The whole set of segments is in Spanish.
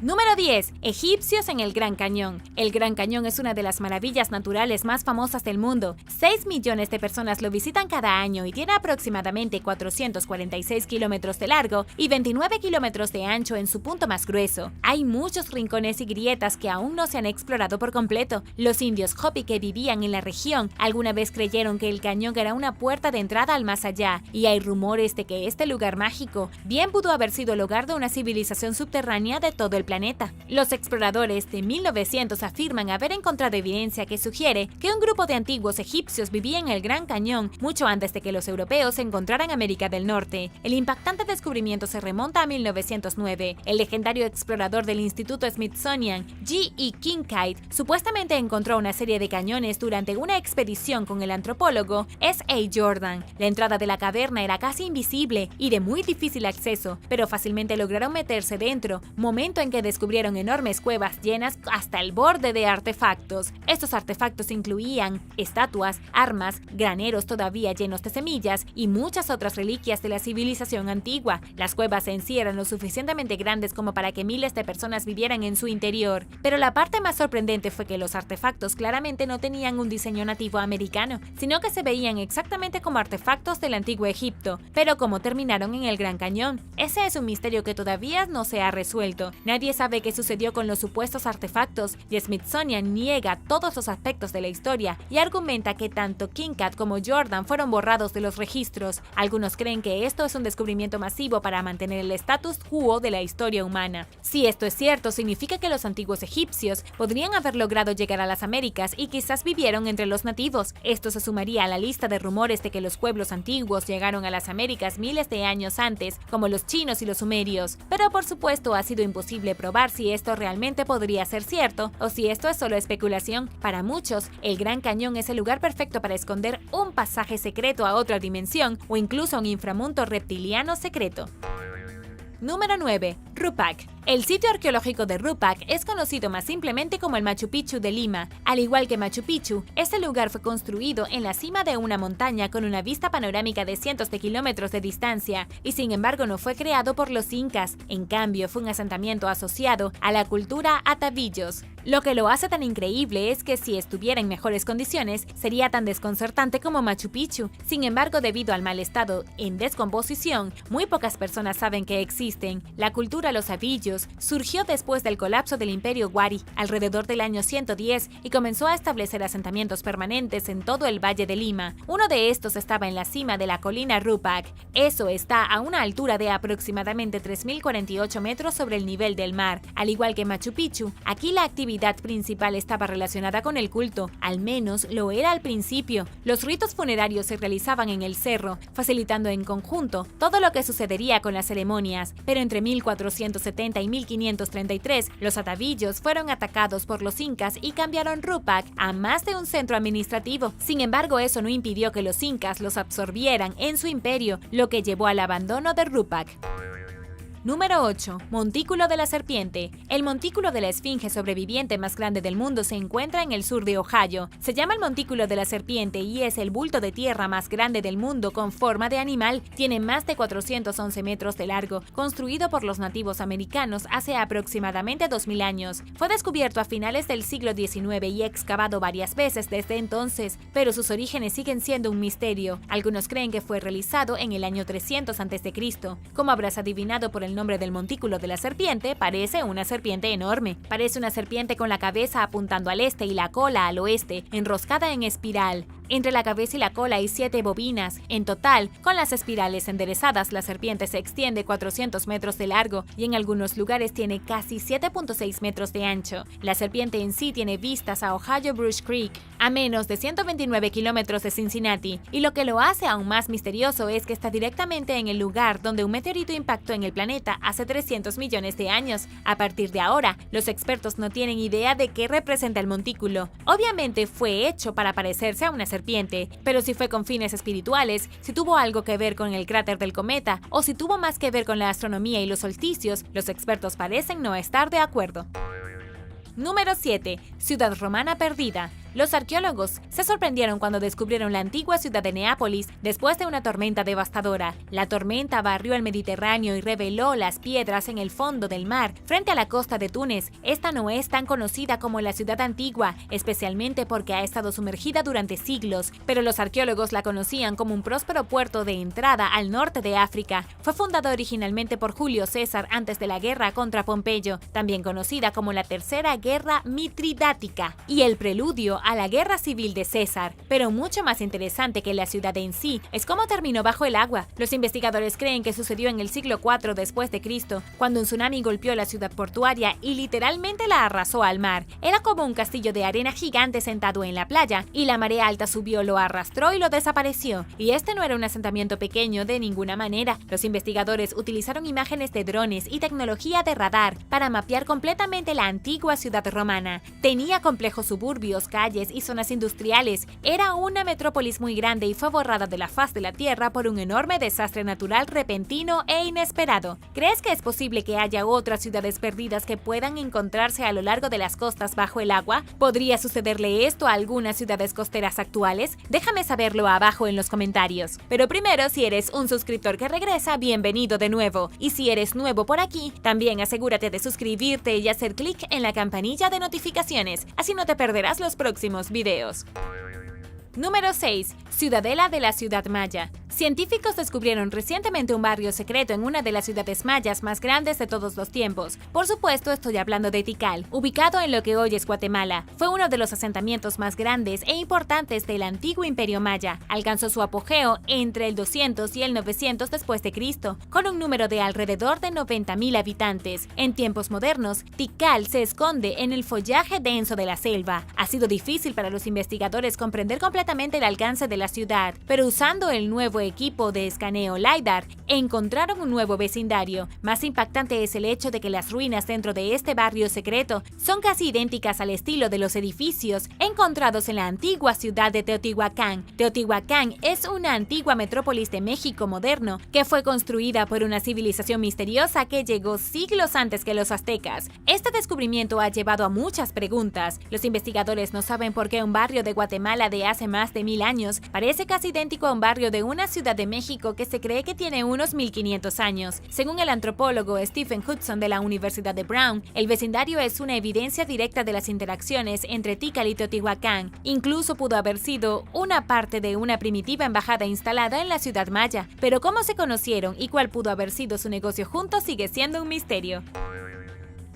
Número 10. Egipcios en el Gran Cañón. El Gran Cañón es una de las maravillas naturales más famosas del mundo. 6 millones de personas lo visitan cada año y tiene aproximadamente 446 kilómetros de largo y 29 kilómetros de ancho en su punto más grueso. Hay muchos rincones y grietas que aún no se han explorado por completo. Los indios Hopi que vivían en la región alguna vez creyeron que el cañón era una puerta de entrada al más allá, y hay rumores de que este lugar mágico bien pudo haber sido el hogar de una civilización subterránea de todo el planeta. Los exploradores de 1900 afirman haber encontrado evidencia que sugiere que un grupo de antiguos egipcios vivía en el Gran Cañón mucho antes de que los europeos encontraran América del Norte. El impactante descubrimiento se remonta a 1909. El legendario explorador del Instituto Smithsonian, G.E. Kincaid, supuestamente encontró una serie de cañones durante una expedición con el antropólogo S.A. Jordan. La entrada de la caverna era casi invisible y de muy difícil acceso, pero fácilmente lograron meterse dentro, momento en que descubrieron enormes cuevas llenas hasta el borde de artefactos. Estos artefactos incluían estatuas, armas, graneros todavía llenos de semillas y muchas otras reliquias de la civilización antigua. Las cuevas en sí eran lo suficientemente grandes como para que miles de personas vivieran en su interior, pero la parte más sorprendente fue que los artefactos claramente no tenían un diseño nativo americano, sino que se veían exactamente como artefactos del antiguo Egipto. Pero ¿cómo terminaron en el Gran Cañón? Ese es un misterio que todavía no se ha resuelto. Nadie sabe qué sucedió con los supuestos artefactos, y Smithsonian niega todos los aspectos de la historia y argumenta que tanto Kincaid como Jordan fueron borrados de los registros. Algunos creen que esto es un descubrimiento masivo para mantener el status quo de la historia humana. Si esto es cierto, significa que los antiguos egipcios podrían haber logrado llegar a las Américas y quizás vivieron entre los nativos. Esto se sumaría a la lista de rumores de que los pueblos antiguos llegaron a las Américas miles de años antes, como los chinos y los sumerios. Pero por supuesto ha sido imposible probar si esto realmente podría ser cierto o si esto es solo especulación. Para muchos, el Gran Cañón es el lugar perfecto para esconder un pasaje secreto a otra dimensión o incluso un inframundo reptiliano secreto. Número 9. Rupac. El sitio arqueológico de Rupac es conocido más simplemente como el Machu Picchu de Lima. Al igual que Machu Picchu, este lugar fue construido en la cima de una montaña con una vista panorámica de cientos de kilómetros de distancia, y sin embargo no fue creado por los incas. En cambio, fue un asentamiento asociado a la cultura atavillos. Lo que lo hace tan increíble es que si estuviera en mejores condiciones, sería tan desconcertante como Machu Picchu. Sin embargo, debido al mal estado en descomposición, muy pocas personas saben que existen. La cultura los avillos surgió después del colapso del Imperio Wari, alrededor del año 110, y comenzó a establecer asentamientos permanentes en todo el Valle de Lima. Uno de estos estaba en la cima de la colina Rupac. Eso está a una altura de aproximadamente 3.048 metros sobre el nivel del mar. Al igual que Machu Picchu, aquí la actividad principal estaba relacionada con el culto, al menos lo era al principio. Los ritos funerarios se realizaban en el cerro, facilitando en conjunto todo lo que sucedería con las ceremonias, pero entre 1470 y 1533, los atavillos fueron atacados por los incas y cambiaron Rupac a más de un centro administrativo. Sin embargo, eso no impidió que los incas los absorbieran en su imperio, lo que llevó al abandono de Rupac. Número 8. Montículo de la Serpiente. El montículo de la esfinge sobreviviente más grande del mundo se encuentra en el sur de Ohio. Se llama el Montículo de la Serpiente y es el bulto de tierra más grande del mundo con forma de animal. Tiene más de 411 metros de largo, construido por los nativos americanos hace aproximadamente 2000 años. Fue descubierto a finales del siglo XIX y excavado varias veces desde entonces, pero sus orígenes siguen siendo un misterio. Algunos creen que fue realizado en el año 300 a.C. Como habrás adivinado por el nombre del Montículo de la Serpiente, parece una serpiente enorme. Parece una serpiente con la cabeza apuntando al este y la cola al oeste, enroscada en espiral. Entre la cabeza y la cola hay 7 bobinas. En total, con las espirales enderezadas, la serpiente se extiende 400 metros de largo y en algunos lugares tiene casi 7.6 metros de ancho. La serpiente en sí tiene vistas a Ohio Brush Creek, a menos de 129 kilómetros de Cincinnati, y lo que lo hace aún más misterioso es que está directamente en el lugar donde un meteorito impactó en el planeta hace 300 millones de años. A partir de ahora, los expertos no tienen idea de qué representa el montículo. Obviamente fue hecho para parecerse a una serpiente, pero si fue con fines espirituales, si tuvo algo que ver con el cráter del cometa o si tuvo más que ver con la astronomía y los solsticios, los expertos parecen no estar de acuerdo. Número 7. Ciudad romana perdida. Los arqueólogos se sorprendieron cuando descubrieron la antigua ciudad de Neápolis después de una tormenta devastadora. La tormenta barrió el Mediterráneo y reveló las piedras en el fondo del mar, frente a la costa de Túnez. Esta no es tan conocida como la ciudad antigua, especialmente porque ha estado sumergida durante siglos, pero los arqueólogos la conocían como un próspero puerto de entrada al norte de África. Fue fundada originalmente por Julio César antes de la guerra contra Pompeyo, también conocida como la Tercera Guerra Mitridática, y el preludio a la Guerra Civil de César. Pero mucho más interesante que la ciudad en sí es cómo terminó bajo el agua. Los investigadores creen que sucedió en el siglo IV después de Cristo, cuando un tsunami golpeó la ciudad portuaria y literalmente la arrasó al mar. Era como un castillo de arena gigante sentado en la playa, y la marea alta subió, lo arrastró y lo desapareció. Y este no era un asentamiento pequeño de ninguna manera. Los investigadores utilizaron imágenes de drones y tecnología de radar para mapear completamente la antigua ciudad romana. Tenía complejos suburbios, calles y zonas industriales. Era una metrópolis muy grande y fue borrada de la faz de la tierra por un enorme desastre natural repentino e inesperado. ¿Crees que es posible que haya otras ciudades perdidas que puedan encontrarse a lo largo de las costas bajo el agua? ¿Podría sucederle esto a algunas ciudades costeras actuales? Déjame saberlo abajo en los comentarios. Pero primero, si eres un suscriptor que regresa, bienvenido de nuevo. Y si eres nuevo por aquí, también asegúrate de suscribirte y hacer clic en la campanilla de notificaciones, así no te perderás los próximos videos. Número 6. Ciudadela de la Ciudad Maya. Científicos descubrieron recientemente un barrio secreto en una de las ciudades mayas más grandes de todos los tiempos. Por supuesto, estoy hablando de Tikal, ubicado en lo que hoy es Guatemala. Fue uno de los asentamientos más grandes e importantes del antiguo imperio maya. Alcanzó su apogeo entre el 200 y el 900 después de Cristo, con un número de alrededor de 90,000 habitantes. En tiempos modernos, Tikal se esconde en el follaje denso de la selva. Ha sido difícil para los investigadores comprender completamente el alcance de la ciudad, pero usando el nuevo equipo de escaneo LiDAR, encontraron un nuevo vecindario. Más impactante es el hecho de que las ruinas dentro de este barrio secreto son casi idénticas al estilo de los edificios encontrados en la antigua ciudad de Teotihuacán. Teotihuacán es una antigua metrópolis de México moderno que fue construida por una civilización misteriosa que llegó siglos antes que los aztecas. Este descubrimiento ha llevado a muchas preguntas. Los investigadores no saben por qué un barrio de Guatemala de hace más de 1000 años parece casi idéntico a un barrio de una ciudad de México que se cree que tiene unos 1500 años. Según el antropólogo Stephen Hudson de la Universidad de Brown, el vecindario es una evidencia directa de las interacciones entre Tikal y Teotihuacán. Incluso pudo haber sido una parte de una primitiva embajada instalada en la ciudad maya. Pero cómo se conocieron y cuál pudo haber sido su negocio juntos sigue siendo un misterio.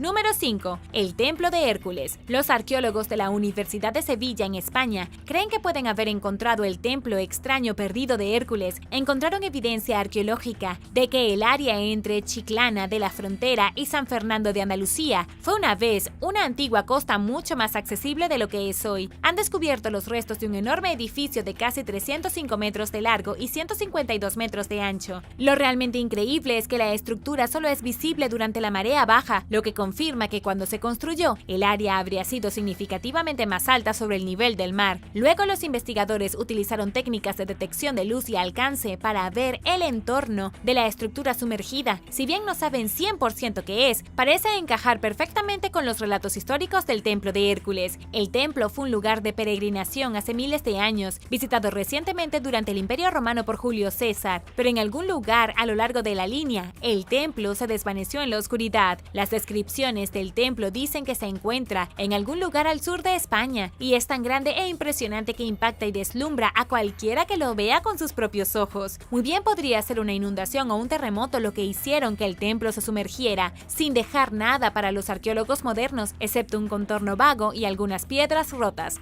Número 5. El Templo de Hércules. Los arqueólogos de la Universidad de Sevilla, en España, creen que pueden haber encontrado el templo extraño perdido de Hércules. Encontraron evidencia arqueológica de que el área entre Chiclana de la Frontera y San Fernando de Andalucía fue una vez una antigua costa mucho más accesible de lo que es hoy. Han descubierto los restos de un enorme edificio de casi 305 metros de largo y 152 metros de ancho. Lo realmente increíble es que la estructura solo es visible durante la marea baja, lo que confirma que cuando se construyó, el área habría sido significativamente más alta sobre el nivel del mar. Luego los investigadores utilizaron técnicas de detección de luz y alcance para ver el entorno de la estructura sumergida. Si bien no saben 100% qué es, parece encajar perfectamente con los relatos históricos del Templo de Hércules. El templo fue un lugar de peregrinación hace miles de años, visitado recientemente durante el Imperio Romano por Julio César, pero en algún lugar a lo largo de la línea, el templo se desvaneció en la oscuridad. Las descripciones del templo dicen que se encuentra en algún lugar al sur de España y es tan grande e impresionante que impacta y deslumbra a cualquiera que lo vea con sus propios ojos. Muy bien podría ser una inundación o un terremoto lo que hicieron que el templo se sumergiera, sin dejar nada para los arqueólogos modernos, excepto un contorno vago y algunas piedras rotas.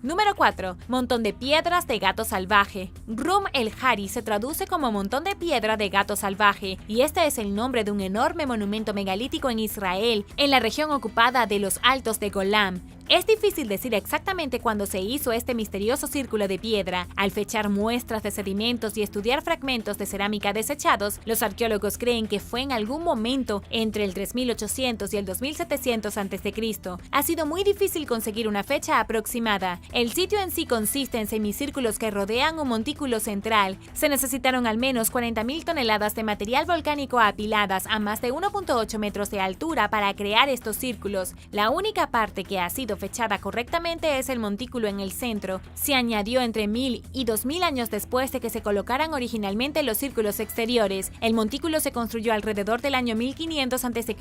Número 4. Montón de piedras de gato salvaje. Rum el Hari se traduce como montón de piedra de gato salvaje, y este es el nombre de un enorme monumento megalítico en Israel, en la región ocupada de los Altos de Golan. Es difícil decir exactamente cuándo se hizo este misterioso círculo de piedra. Al fechar muestras de sedimentos y estudiar fragmentos de cerámica desechados, los arqueólogos creen que fue en algún momento entre el 3800 y el 2700 a.C. Ha sido muy difícil conseguir una fecha aproximada. El sitio en sí consiste en semicírculos que rodean un montículo central. Se necesitaron al menos 40,000 toneladas de material volcánico apiladas a más de 1.8 metros de altura para crear estos círculos. La única parte que ha sido fechada correctamente es el montículo en el centro. Se añadió entre 1000 y 2000 años después de que se colocaran originalmente los círculos exteriores. El montículo se construyó alrededor del año 1500 a.C.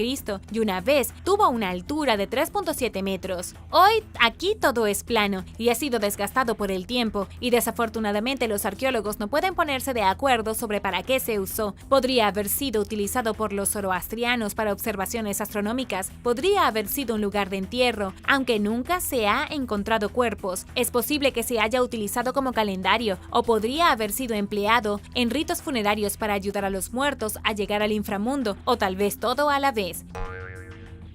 y una vez tuvo una altura de 3.7 metros. Hoy aquí todo es plano y ha sido desgastado por el tiempo, y desafortunadamente los arqueólogos no pueden ponerse de acuerdo sobre para qué se usó. Podría haber sido utilizado por los zoroastrianos para observaciones astronómicas, podría haber sido un lugar de entierro, aunque nunca se ha encontrado cuerpos. Es posible que se haya utilizado como calendario, o podría haber sido empleado en ritos funerarios para ayudar a los muertos a llegar al inframundo, o tal vez todo a la vez.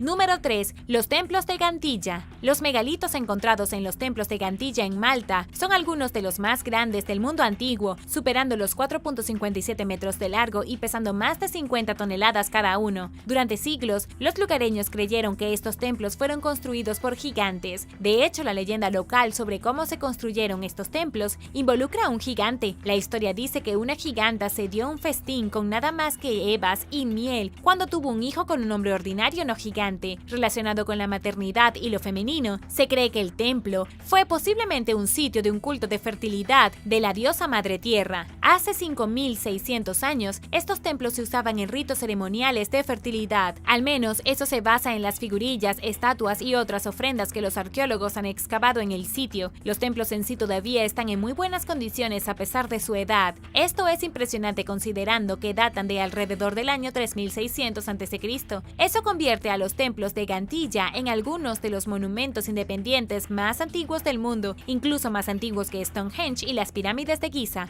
Número 3. Los templos de Gantilla. Los megalitos encontrados en los templos de Gantilla en Malta son algunos de los más grandes del mundo antiguo, superando los 4.57 metros de largo y pesando más de 50 toneladas cada uno. Durante siglos, los lugareños creyeron que estos templos fueron construidos por gigantes. De hecho, la leyenda local sobre cómo se construyeron estos templos involucra a un gigante. La historia dice que una giganta se dio un festín con nada más que hebas y miel cuando tuvo un hijo con un hombre ordinario no gigante. Relacionado con la maternidad y lo femenino, se cree que el templo fue posiblemente un sitio de un culto de fertilidad de la diosa Madre Tierra. Hace 5600 años, estos templos se usaban en ritos ceremoniales de fertilidad. Al menos eso se basa en las figurillas, estatuas y otras ofrendas que los arqueólogos han excavado en el sitio. Los templos en sí todavía están en muy buenas condiciones a pesar de su edad. Esto es impresionante considerando que datan de alrededor del año 3600 a.C. Eso convierte a los templos de Gantilla en algunos de los monumentos independientes más antiguos del mundo, incluso más antiguos que Stonehenge y las pirámides de Giza.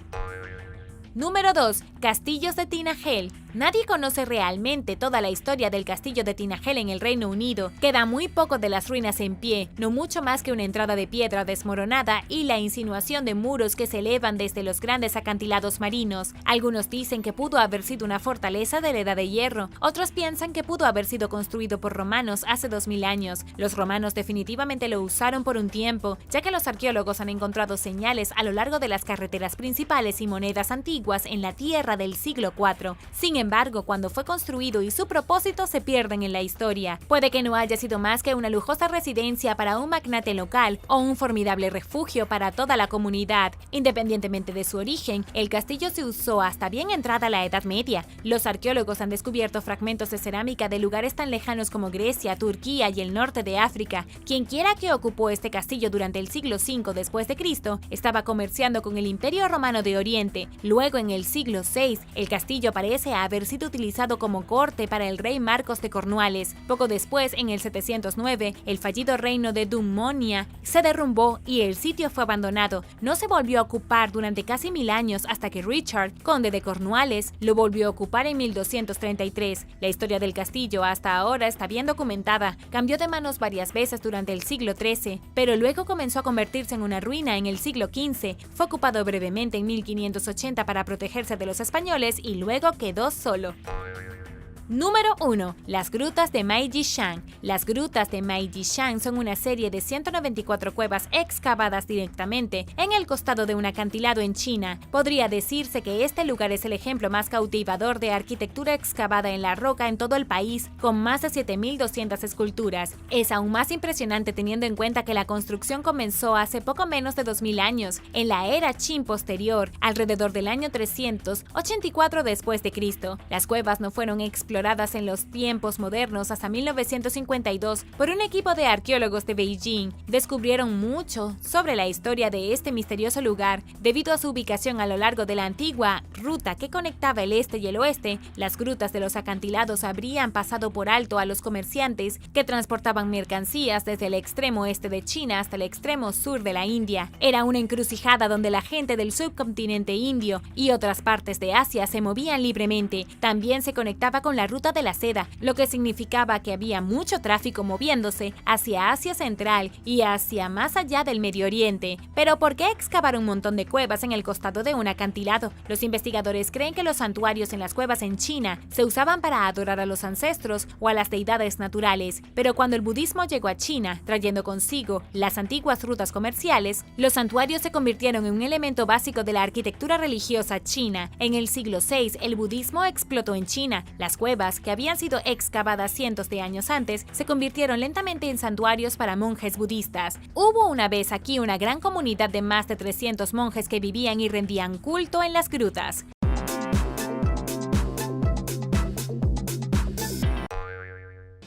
Número 2. Castillos de Tinahel. Nadie conoce realmente toda la historia del castillo de Tinahel en el Reino Unido. Queda muy poco de las ruinas en pie, no mucho más que una entrada de piedra desmoronada y la insinuación de muros que se elevan desde los grandes acantilados marinos. Algunos dicen que pudo haber sido una fortaleza de la Edad de Hierro, otros piensan que pudo haber sido construido por romanos hace 2000 años. Los romanos definitivamente lo usaron por un tiempo, ya que los arqueólogos han encontrado señales a lo largo de las carreteras principales y monedas antiguas en la tierra del siglo IV. Sin embargo, cuando fue construido y su propósito se pierden en la historia. Puede que no haya sido más que una lujosa residencia para un magnate local o un formidable refugio para toda la comunidad. Independientemente de su origen, el castillo se usó hasta bien entrada la Edad Media. Los arqueólogos han descubierto fragmentos de cerámica de lugares tan lejanos como Grecia, Turquía y el norte de África. Quienquiera que ocupó este castillo durante el siglo V después de Cristo estaba comerciando con el Imperio Romano de Oriente. Luego, en el siglo VI, el castillo parece haber sido utilizado como corte para el rey Marcos de Cornualles. Poco después, en el 709, el fallido reino de Dumnonia se derrumbó y el sitio fue abandonado. No se volvió a ocupar durante casi 1000 años hasta que Richard, conde de Cornualles, lo volvió a ocupar en 1233. La historia del castillo hasta ahora está bien documentada. Cambió de manos varias veces durante el siglo XIII, pero luego comenzó a convertirse en una ruina en el siglo XV. Fue ocupado brevemente en 1580 para protegerse de los españoles y luego quedó solo. Número 1. Las grutas de Maijishan. Las grutas de Maijishan son una serie de 194 cuevas excavadas directamente en el costado de un acantilado en China. Podría decirse que este lugar es el ejemplo más cautivador de arquitectura excavada en la roca en todo el país, con más de 7200 esculturas. Es aún más impresionante teniendo en cuenta que la construcción comenzó hace poco menos de 2000 años, en la era Qin posterior, alrededor del año 384 después de Cristo. Las cuevas no fueron exploradas en los tiempos modernos hasta 1952 por un equipo de arqueólogos de Beijing. Descubrieron mucho sobre la historia de este misterioso lugar. Debido a su ubicación a lo largo de la antigua ruta que conectaba el este y el oeste, las grutas de los acantilados habrían pasado por alto a los comerciantes que transportaban mercancías desde el extremo este de China hasta el extremo sur de la India. Era una encrucijada donde la gente del subcontinente indio y otras partes de Asia se movían libremente. También se conectaba con la ruta de la seda, lo que significaba que había mucho tráfico moviéndose hacia Asia Central y hacia más allá del Medio Oriente. Pero ¿por qué excavar un montón de cuevas en el costado de un acantilado? Los investigadores creen que los santuarios en las cuevas en China se usaban para adorar a los ancestros o a las deidades naturales, pero cuando el budismo llegó a China, trayendo consigo las antiguas rutas comerciales, los santuarios se convirtieron en un elemento básico de la arquitectura religiosa china. En el siglo VI, el budismo explotó en China. Las cuevas cuevas, que habían sido excavadas cientos de años antes, se convirtieron lentamente en santuarios para monjes budistas. Hubo una vez aquí una gran comunidad de más de 300 monjes que vivían y rendían culto en las grutas.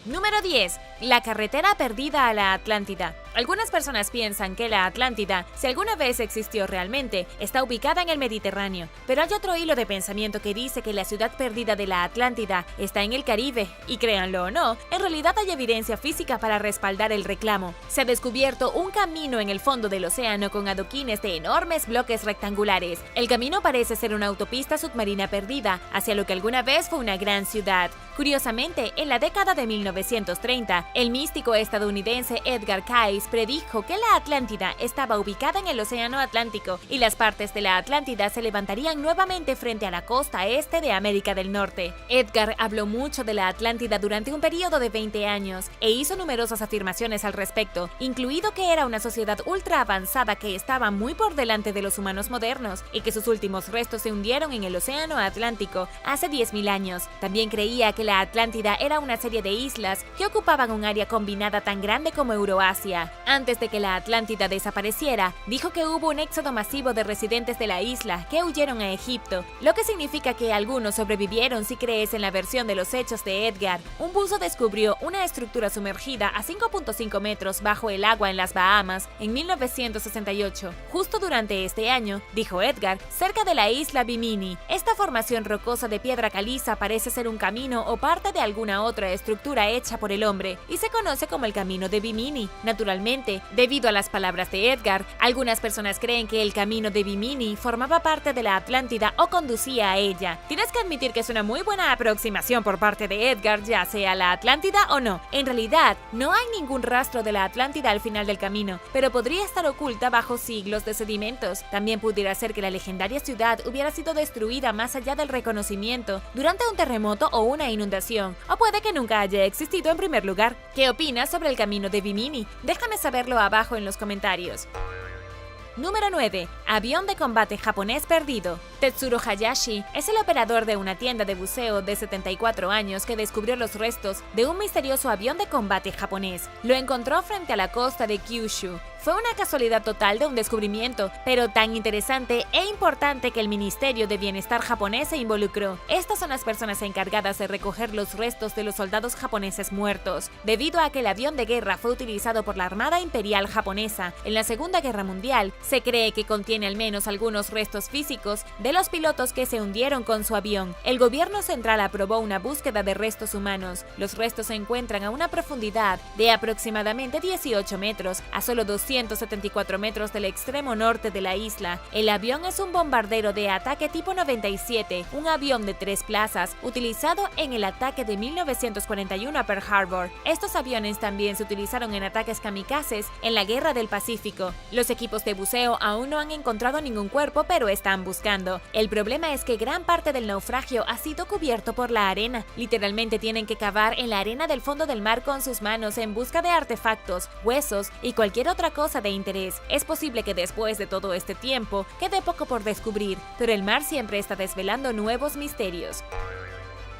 Número 10. La carretera perdida a la Atlántida. Algunas personas piensan que la Atlántida, si alguna vez existió realmente, está ubicada en el Mediterráneo, pero hay otro hilo de pensamiento que dice que la ciudad perdida de la Atlántida está en el Caribe, y créanlo o no, en realidad hay evidencia física para respaldar el reclamo. Se ha descubierto un camino en el fondo del océano con adoquines de enormes bloques rectangulares. El camino parece ser una autopista submarina perdida hacia lo que alguna vez fue una gran ciudad. Curiosamente, en la década de 1930, el místico estadounidense Edgar Cayce predijo que la Atlántida estaba ubicada en el Océano Atlántico y las partes de la Atlántida se levantarían nuevamente frente a la costa este de América del Norte. Edgar habló mucho de la Atlántida durante un periodo de 20 años e hizo numerosas afirmaciones al respecto, incluido que era una sociedad ultra avanzada que estaba muy por delante de los humanos modernos y que sus últimos restos se hundieron en el Océano Atlántico hace 10.000 años. También creía que la Atlántida era una serie de islas que ocupaban un área combinada tan grande como Euroasia. Antes de que la Atlántida desapareciera, dijo que hubo un éxodo masivo de residentes de la isla que huyeron a Egipto, lo que significa que algunos sobrevivieron si crees en la versión de los hechos de Edgar. Un buzo descubrió una estructura sumergida a 5.5 metros bajo el agua en las Bahamas en 1968. Justo durante este año, dijo Edgar, cerca de la isla Bimini. Esta formación rocosa de piedra caliza parece ser un camino o parte de alguna otra estructura hecha por el hombre y se conoce como el Camino de Bimini. Naturalmente, debido a las palabras de Edgar, algunas personas creen que el Camino de Bimini formaba parte de la Atlántida o conducía a ella. Tienes que admitir que es una muy buena aproximación por parte de Edgar, ya sea la Atlántida o no. En realidad, no hay ningún rastro de la Atlántida al final del camino, pero podría estar oculta bajo siglos de sedimentos. También pudiera ser que la legendaria ciudad hubiera sido destruida más allá del reconocimiento durante un terremoto o una inundación, o puede que nunca haya existido en primer lugar. ¿Qué opinas sobre el Camino de Bimini? Déjame saberlo abajo en los comentarios. Número 9. Avión de combate japonés perdido. Tetsuro Hayashi es el operador de una tienda de buceo de 74 años que descubrió los restos de un misterioso avión de combate japonés. Lo encontró frente a la costa de Kyushu. Fue una casualidad total de un descubrimiento, pero tan interesante e importante que el Ministerio de Bienestar japonés se involucró. Estas son las personas encargadas de recoger los restos de los soldados japoneses muertos, debido a que el avión de guerra fue utilizado por la Armada Imperial japonesa en la Segunda Guerra Mundial. Se cree que contiene al menos algunos restos físicos de los pilotos que se hundieron con su avión. El gobierno central aprobó una búsqueda de restos humanos. Los restos se encuentran a una profundidad de aproximadamente 18 metros, a solo 274 metros del extremo norte de la isla. El avión es un bombardero de ataque tipo 97, un avión de 3 plazas, utilizado en el ataque de 1941 a Pearl Harbor. Estos aviones también se utilizaron en ataques kamikazes en la Guerra del Pacífico. Los equipos de buceo aún no han encontrado ningún cuerpo, pero están buscando. El problema es que gran parte del naufragio ha sido cubierto por la arena. Literalmente tienen que cavar en la arena del fondo del mar con sus manos en busca de artefactos, huesos y cualquier otra cosa de interés. Es posible que después de todo este tiempo quede poco por descubrir, pero el mar siempre está desvelando nuevos misterios.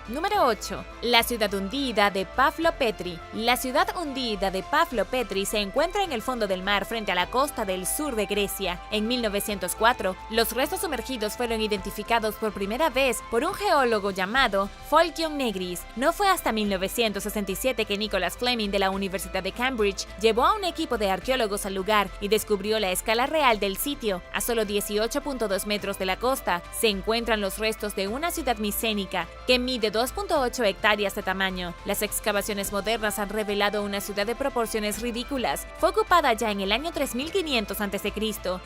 Número 8. La ciudad hundida de Pavlo-Petri. La ciudad hundida de Pavlo-Petri se encuentra en el fondo del mar frente a la costa del sur de Grecia. En 1904, los restos sumergidos fueron identificados por primera vez por un geólogo llamado Folgion Negris. No fue hasta 1967 que Nicholas Fleming de la Universidad de Cambridge llevó a un equipo de arqueólogos al lugar y descubrió la escala real del sitio. A solo 18.2 metros de la costa se encuentran los restos de una ciudad micénica que mide 2.8 hectáreas de tamaño. Las excavaciones modernas han revelado una ciudad de proporciones ridículas. Fue ocupada ya en el año 3500 a.C.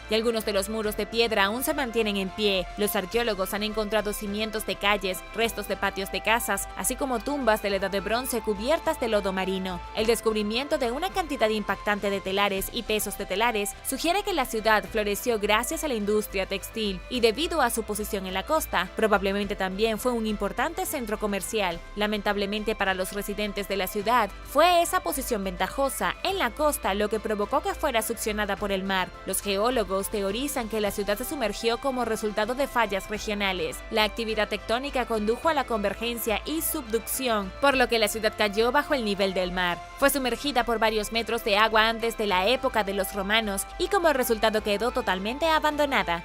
y algunos de los muros de piedra aún se mantienen en pie. Los arqueólogos han encontrado cimientos de calles, restos de patios de casas, así como tumbas de la Edad de Bronce cubiertas de lodo marino. El descubrimiento de una cantidad impactante de telares y pesos de telares sugiere que la ciudad floreció gracias a la industria textil y debido a su posición en la costa, probablemente también fue un importante centro comercial. Lamentablemente para los residentes de la ciudad, fue esa posición ventajosa en la costa lo que provocó que fuera succionada por el mar. Los geólogos teorizan que la ciudad se sumergió como resultado de fallas regionales. La actividad tectónica condujo a la convergencia y subducción, por lo que la ciudad cayó bajo el nivel del mar. Fue sumergida por varios metros de agua antes de la época de los romanos y como resultado quedó totalmente abandonada.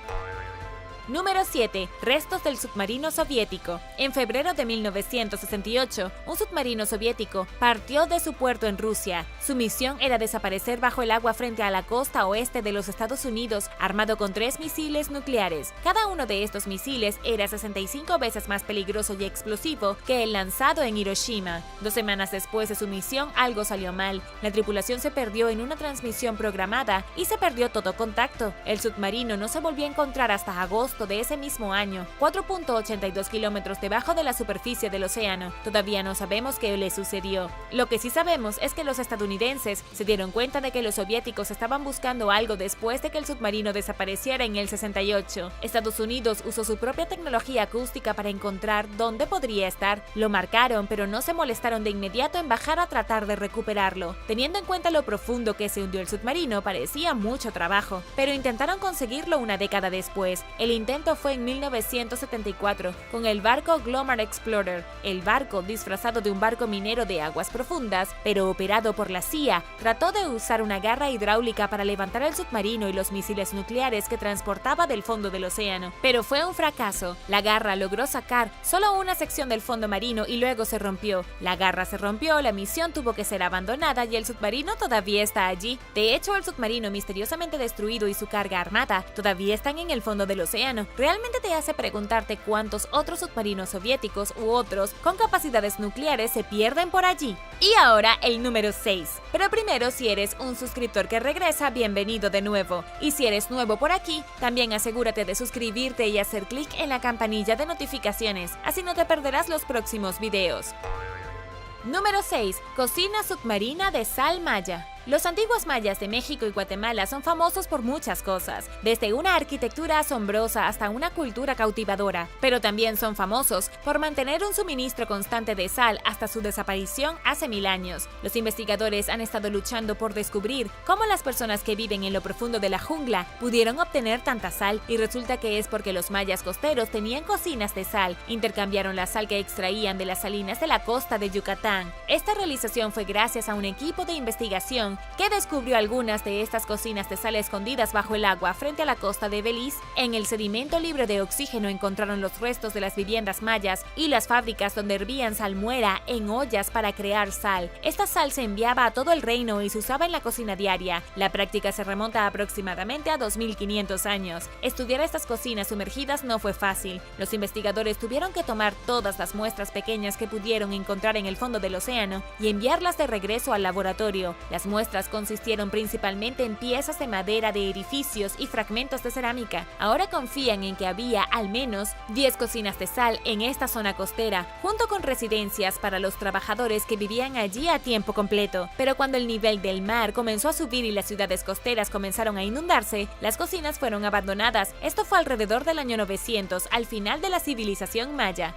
Número 7. Restos del submarino soviético. En febrero de 1968, un submarino soviético partió de su puerto en Rusia. Su misión era desaparecer bajo el agua frente a la costa oeste de los Estados Unidos, armado con 3 misiles nucleares. Cada uno de estos misiles era 65 veces más peligroso y explosivo que el lanzado en Hiroshima. 2 semanas después de su misión, algo salió mal. La tripulación se perdió en una transmisión programada y se perdió todo contacto. El submarino no se volvió a encontrar hasta agosto de ese mismo año, 4.82 kilómetros debajo de la superficie del océano. Todavía no sabemos qué le sucedió. Lo que sí sabemos es que los estadounidenses se dieron cuenta de que los soviéticos estaban buscando algo después de que el submarino desapareciera en el 68. Estados Unidos usó su propia tecnología acústica para encontrar dónde podría estar. Lo marcaron, pero no se molestaron de inmediato en bajar a tratar de recuperarlo. Teniendo en cuenta lo profundo que se hundió el submarino, parecía mucho trabajo, pero intentaron conseguirlo una década después. El intento fue en 1974 con el barco Glomar Explorer. El barco, disfrazado de un barco minero de aguas profundas, pero operado por la CIA, trató de usar una garra hidráulica para levantar el submarino y los misiles nucleares que transportaba del fondo del océano, pero fue un fracaso. La garra logró sacar solo una sección del fondo marino y luego se rompió. La garra se rompió, la misión tuvo que ser abandonada y el submarino todavía está allí. De hecho, el submarino misteriosamente destruido y su carga armada todavía están en el fondo del océano. Realmente te hace preguntarte cuántos otros submarinos soviéticos u otros con capacidades nucleares se pierden por allí. Y ahora el número 6. Pero primero, si eres un suscriptor que regresa, bienvenido de nuevo. Y si eres nuevo por aquí, también asegúrate de suscribirte y hacer clic en la campanilla de notificaciones, así no te perderás los próximos videos. Número 6. Cocina submarina de sal maya. Los antiguos mayas de México y Guatemala son famosos por muchas cosas, desde una arquitectura asombrosa hasta una cultura cautivadora, pero también son famosos por mantener un suministro constante de sal hasta su desaparición hace 1000 años. Los investigadores han estado luchando por descubrir cómo las personas que viven en lo profundo de la jungla pudieron obtener tanta sal, y resulta que es porque los mayas costeros tenían cocinas de sal, intercambiaron la sal que extraían de las salinas de la costa de Yucatán. Esta realización fue gracias a un equipo de investigación que descubrió algunas de estas cocinas de sal escondidas bajo el agua frente a la costa de Belice. En el sedimento libre de oxígeno encontraron los restos de las viviendas mayas y las fábricas donde hervían salmuera en ollas para crear sal. Esta sal se enviaba a todo el reino y se usaba en la cocina diaria. La práctica se remonta aproximadamente a 2500 años. Estudiar estas cocinas sumergidas no fue fácil. Los investigadores tuvieron que tomar todas las muestras pequeñas que pudieron encontrar en el fondo del océano y enviarlas de regreso al laboratorio. Las muestras consistieron principalmente en piezas de madera de edificios y fragmentos de cerámica. Ahora confían en que había al menos 10 cocinas de sal en esta zona costera, junto con residencias para los trabajadores que vivían allí a tiempo completo. Pero cuando el nivel del mar comenzó a subir y las ciudades costeras comenzaron a inundarse, las cocinas fueron abandonadas. Esto fue alrededor del año 900, al final de la civilización maya.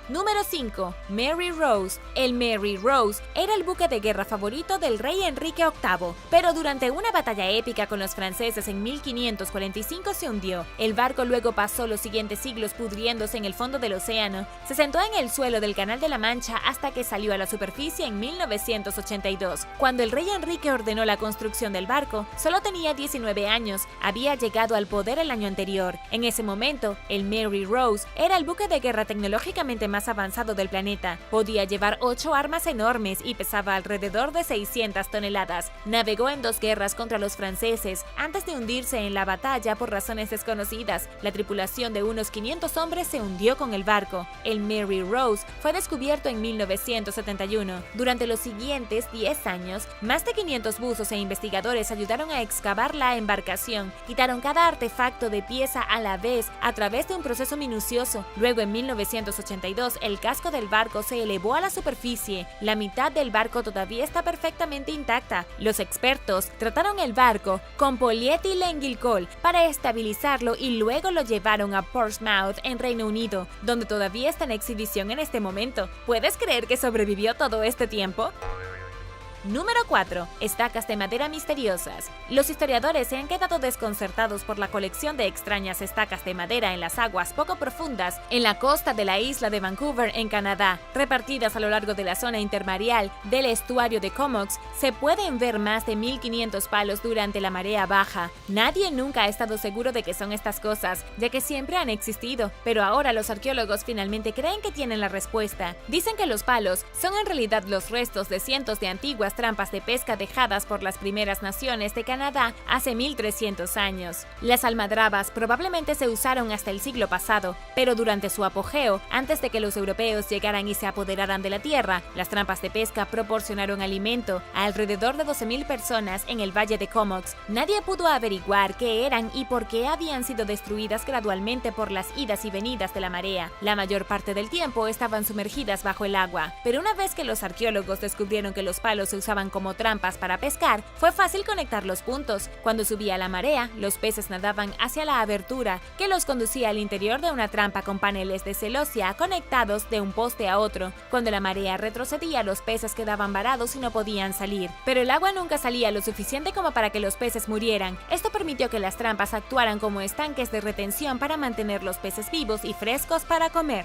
Número 5. Mary Rose. El Mary Rose era el buque de guerra favorito del rey Enrique VIII, pero durante una batalla épica con los franceses en 1545 se hundió. El barco luego pasó los siguientes siglos pudriéndose en el fondo del océano. Se sentó en el suelo del Canal de la Mancha hasta que salió a la superficie en 1982. Cuando el rey Enrique ordenó la construcción del barco, solo tenía 19 años, había llegado al poder el año anterior. En ese momento, el Mary Rose era el buque de guerra tecnológicamente más avanzado del planeta. Podía llevar 8 armas enormes y pesaba alrededor de 600 toneladas. Navegó en 2 guerras contra los franceses antes de hundirse en la batalla por razones desconocidas. La tripulación de unos 500 hombres se hundió con el barco. El Mary Rose fue descubierto en 1971. Durante los siguientes 10 años, más de 500 buzos e investigadores ayudaron a excavar la embarcación. Quitaron cada artefacto de pieza a la vez a través de un proceso minucioso. Luego, en 1982, segundos, el casco del barco se elevó a la superficie. La mitad del barco todavía está perfectamente intacta. Los expertos trataron el barco con polietilenglicol para estabilizarlo y luego lo llevaron a Portsmouth, en Reino Unido, donde todavía está en exhibición en este momento. ¿Puedes creer que sobrevivió todo este tiempo? Número 4. Estacas de madera misteriosas. Los historiadores se han quedado desconcertados por la colección de extrañas estacas de madera en las aguas poco profundas en la costa de la isla de Vancouver, en Canadá. Repartidas a lo largo de la zona intermareal del estuario de Comox, se pueden ver más de 1500 palos durante la marea baja. Nadie nunca ha estado seguro de qué son estas cosas, ya que siempre han existido, pero ahora los arqueólogos finalmente creen que tienen la respuesta. Dicen que los palos son en realidad los restos de cientos de antiguas trampas de pesca dejadas por las primeras naciones de Canadá hace 1300 años. Las almadrabas probablemente se usaron hasta el siglo pasado, pero durante su apogeo, antes de que los europeos llegaran y se apoderaran de la tierra, las trampas de pesca proporcionaron alimento a alrededor de 12,000 personas en el valle de Comox. Nadie pudo averiguar qué eran y por qué habían sido destruidas gradualmente por las idas y venidas de la marea. La mayor parte del tiempo estaban sumergidas bajo el agua, pero una vez que los arqueólogos descubrieron que los palos se usaban como trampas para pescar, fue fácil conectar los puntos. Cuando subía la marea, los peces nadaban hacia la abertura que los conducía al interior de una trampa con paneles de celosia conectados de un poste a otro. Cuando la marea retrocedía, los peces quedaban varados y no podían salir. Pero el agua nunca salía lo suficiente como para que los peces murieran. Esto permitió que las trampas actuaran como estanques de retención para mantener los peces vivos y frescos para comer.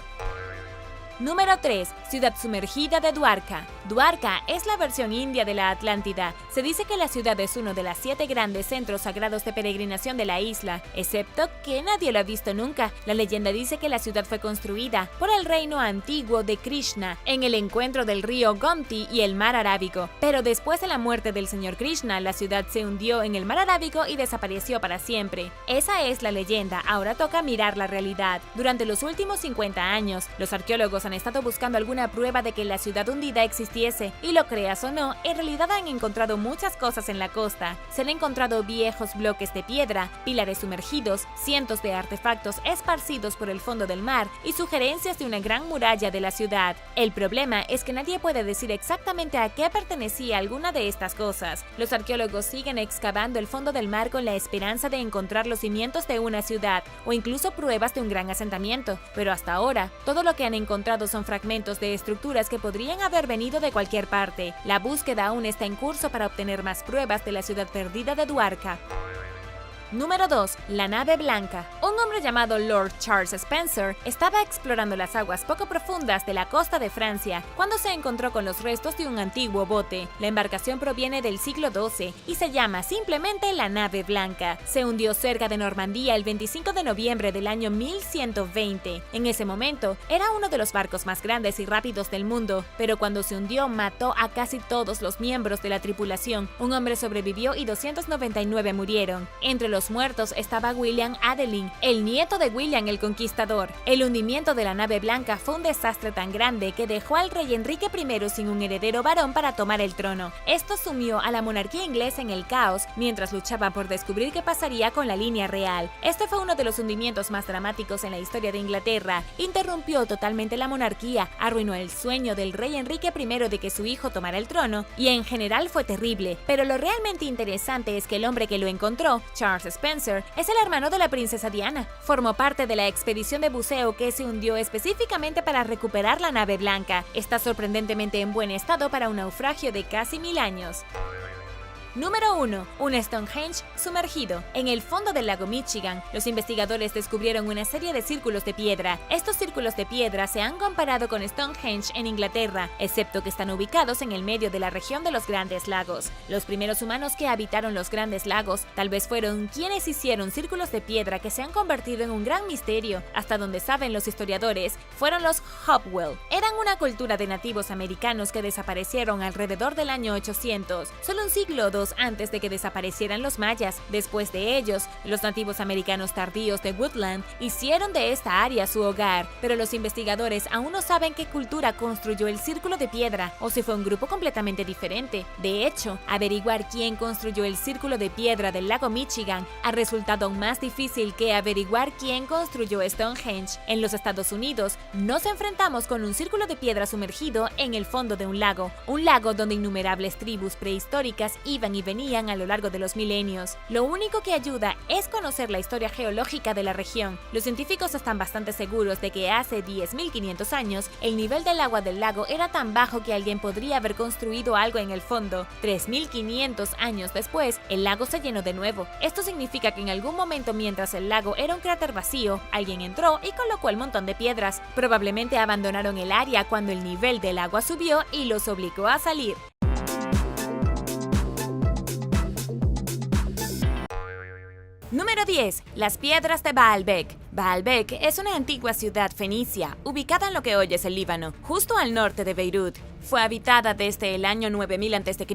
Número 3. Ciudad sumergida de Dwarka. Dwarka es la versión india de la Atlántida. Se dice que la ciudad es uno de los 7 grandes centros sagrados de peregrinación de la isla, excepto que nadie lo ha visto nunca. La leyenda dice que la ciudad fue construida por el reino antiguo de Krishna en el encuentro del río Gomti y el mar Arábigo. Pero después de la muerte del señor Krishna, la ciudad se hundió en el mar Arábigo y desapareció para siempre. Esa es la leyenda, ahora toca mirar la realidad. Durante los últimos 50 años, los arqueólogos han estado buscando alguna prueba de que la ciudad hundida existiese, y lo creas o no, en realidad han encontrado muchas cosas en la costa. Se han encontrado viejos bloques de piedra, pilares sumergidos, cientos de artefactos esparcidos por el fondo del mar y sugerencias de una gran muralla de la ciudad. El problema es que nadie puede decir exactamente a qué pertenecía alguna de estas cosas. Los arqueólogos siguen excavando el fondo del mar con la esperanza de encontrar los cimientos de una ciudad o incluso pruebas de un gran asentamiento, pero hasta ahora todo lo que han encontrado son fragmentos de estructuras que podrían haber venido de cualquier parte. La búsqueda aún está en curso para obtener más pruebas de la ciudad perdida de Dwarka. Número 2. La nave blanca. Un hombre llamado Lord Charles Spencer estaba explorando las aguas poco profundas de la costa de Francia cuando se encontró con los restos de un antiguo bote. La embarcación proviene del siglo XII y se llama simplemente la nave blanca. Se hundió cerca de Normandía el 25 de noviembre del año 1120. En ese momento, era uno de los barcos más grandes y rápidos del mundo, pero cuando se hundió mató a casi todos los miembros de la tripulación. Un hombre sobrevivió y 299 murieron. Entre los muertos estaba William Adelin, el nieto de William el Conquistador. El hundimiento de la nave blanca fue un desastre tan grande que dejó al rey Enrique I sin un heredero varón para tomar el trono. Esto sumió a la monarquía inglesa en el caos mientras luchaba por descubrir qué pasaría con la línea real. Este fue uno de los hundimientos más dramáticos en la historia de Inglaterra. Interrumpió totalmente la monarquía, arruinó el sueño del rey Enrique I de que su hijo tomara el trono y en general fue terrible. Pero lo realmente interesante es que el hombre que lo encontró, Charles Spencer, es el hermano de la princesa Diana. Formó parte de la expedición de buceo que se hundió específicamente para recuperar la nave blanca. Está sorprendentemente en buen estado para un naufragio de casi 1000 años. Número 1. Un Stonehenge sumergido. En el fondo del lago Michigan, los investigadores descubrieron una serie de círculos de piedra. Estos círculos de piedra se han comparado con Stonehenge en Inglaterra, excepto que están ubicados en el medio de la región de los Grandes Lagos. Los primeros humanos que habitaron los Grandes Lagos tal vez fueron quienes hicieron círculos de piedra que se han convertido en un gran misterio. Hasta donde saben los historiadores, fueron los Hopewell. Eran una cultura de nativos americanos que desaparecieron alrededor del año 800. Solo un siglo o dos antes de que desaparecieran los mayas. Después de ellos, los nativos americanos tardíos de Woodland hicieron de esta área su hogar, pero los investigadores aún no saben qué cultura construyó el Círculo de Piedra o si fue un grupo completamente diferente. De hecho, averiguar quién construyó el Círculo de Piedra del lago Michigan ha resultado aún más difícil que averiguar quién construyó Stonehenge. En los Estados Unidos, nos enfrentamos con un círculo de piedra sumergido en el fondo de un lago donde innumerables tribus prehistóricas iban y venían a lo largo de los milenios. Lo único que ayuda es conocer la historia geológica de la región. Los científicos están bastante seguros de que hace 10.500 años, el nivel del agua del lago era tan bajo que alguien podría haber construido algo en el fondo. 3.500 años después, el lago se llenó de nuevo. Esto significa que en algún momento, mientras el lago era un cráter vacío, alguien entró y colocó el montón de piedras. Probablemente abandonaron el área cuando el nivel del agua subió y los obligó a salir. Número 10. Las piedras de Baalbek. Baalbek es una antigua ciudad fenicia, ubicada en lo que hoy es el Líbano, justo al norte de Beirut. Fue habitada desde el año 9000 a.C.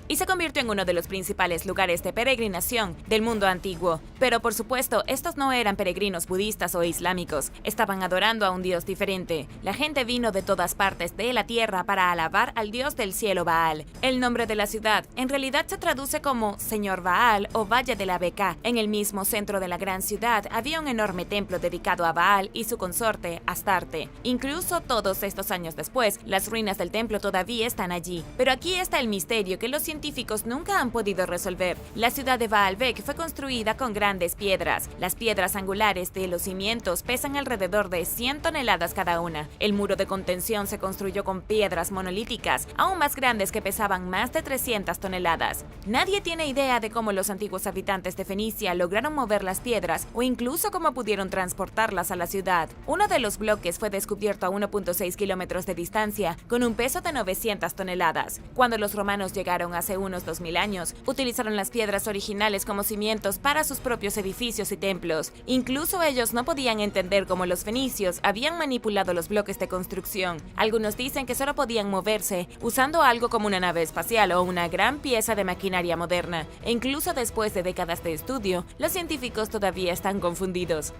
y se convirtió en uno de los principales lugares de peregrinación del mundo antiguo. Pero por supuesto, estos no eran peregrinos budistas o islámicos, estaban adorando a un dios diferente. La gente vino de todas partes de la tierra para alabar al dios del cielo Baal. El nombre de la ciudad en realidad se traduce como Señor Baal o Valle de la Beca. En el mismo centro de la gran ciudad había un enorme templo dedicado a Baal y su consorte, Astarte. Incluso todos estos años después, las ruinas del templo todavía están allí. Pero aquí está el misterio que los científicos nunca han podido resolver. La ciudad de Baalbek fue construida con grandes piedras. Las piedras angulares de los cimientos pesan alrededor de 100 toneladas cada una. El muro de contención se construyó con piedras monolíticas, aún más grandes que pesaban más de 300 toneladas. Nadie tiene idea de cómo los antiguos habitantes de Fenicia lograron mover las piedras o incluso cómo pudieron transportarlas a la ciudad. Uno de los bloques fue descubierto a 1.6 kilómetros de distancia, con un peso de 900 toneladas. Cuando los romanos llegaron hace unos 2000 años, utilizaron las piedras originales como cimientos para sus propios edificios y templos. Incluso ellos no podían entender cómo los fenicios habían manipulado los bloques de construcción. Algunos dicen que solo podían moverse usando algo como una nave espacial o una gran pieza de maquinaria moderna. E incluso después de décadas de estudio, los científicos todavía están confundidos.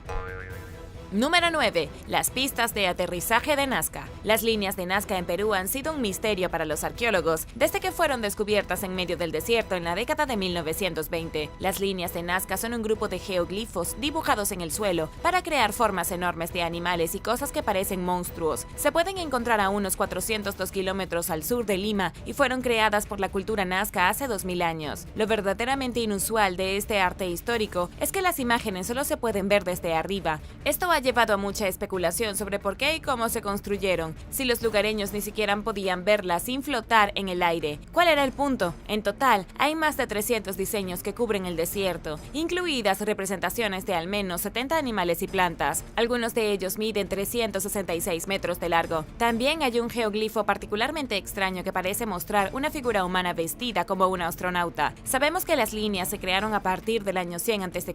Número 9. Las pistas de aterrizaje de Nazca. Las líneas de Nazca en Perú han sido un misterio para los arqueólogos desde que fueron descubiertas en medio del desierto en la década de 1920. Las líneas de Nazca son un grupo de geoglifos dibujados en el suelo para crear formas enormes de animales y cosas que parecen monstruos. Se pueden encontrar a unos 402 kilómetros al sur de Lima y fueron creadas por la cultura Nazca hace 2000 años. Lo verdaderamente inusual de este arte histórico es que las imágenes solo se pueden ver desde arriba. Esto ha llevado a mucha especulación sobre por qué y cómo se construyeron, si los lugareños ni siquiera podían verlas sin flotar en el aire. ¿Cuál era el punto? En total, hay más de 300 diseños que cubren el desierto, incluidas representaciones de al menos 70 animales y plantas. Algunos de ellos miden 366 metros de largo. También hay un geoglifo particularmente extraño que parece mostrar una figura humana vestida como una astronauta. Sabemos que las líneas se crearon a partir del año 100 a.C.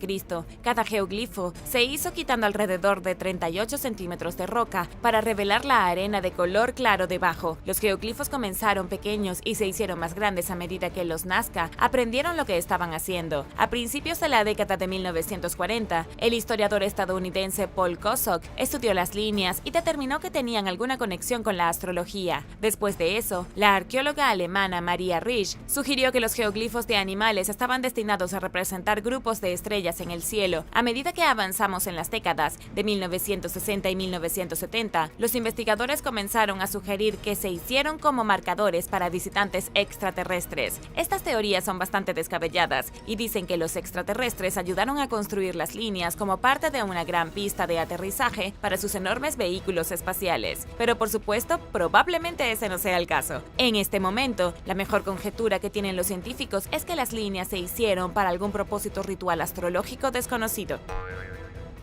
Cada geoglifo se hizo quitando alrededor de 38 centímetros de roca para revelar la arena de color claro debajo. Los geoglifos comenzaron pequeños y se hicieron más grandes a medida que los Nazca aprendieron lo que estaban haciendo. A principios de la década de 1940, el historiador estadounidense Paul Kosok estudió las líneas y determinó que tenían alguna conexión con la astrología. Después de eso, la arqueóloga alemana Maria Riesch sugirió que los geoglifos de animales estaban destinados a representar grupos de estrellas en el cielo. A medida que avanzamos en las décadas de 1960 y 1970, los investigadores comenzaron a sugerir que se hicieron como marcadores para visitantes extraterrestres. Estas teorías son bastante descabelladas y dicen que los extraterrestres ayudaron a construir las líneas como parte de una gran pista de aterrizaje para sus enormes vehículos espaciales. Pero por supuesto, probablemente ese no sea el caso. En este momento, la mejor conjetura que tienen los científicos es que las líneas se hicieron para algún propósito ritual astrológico desconocido.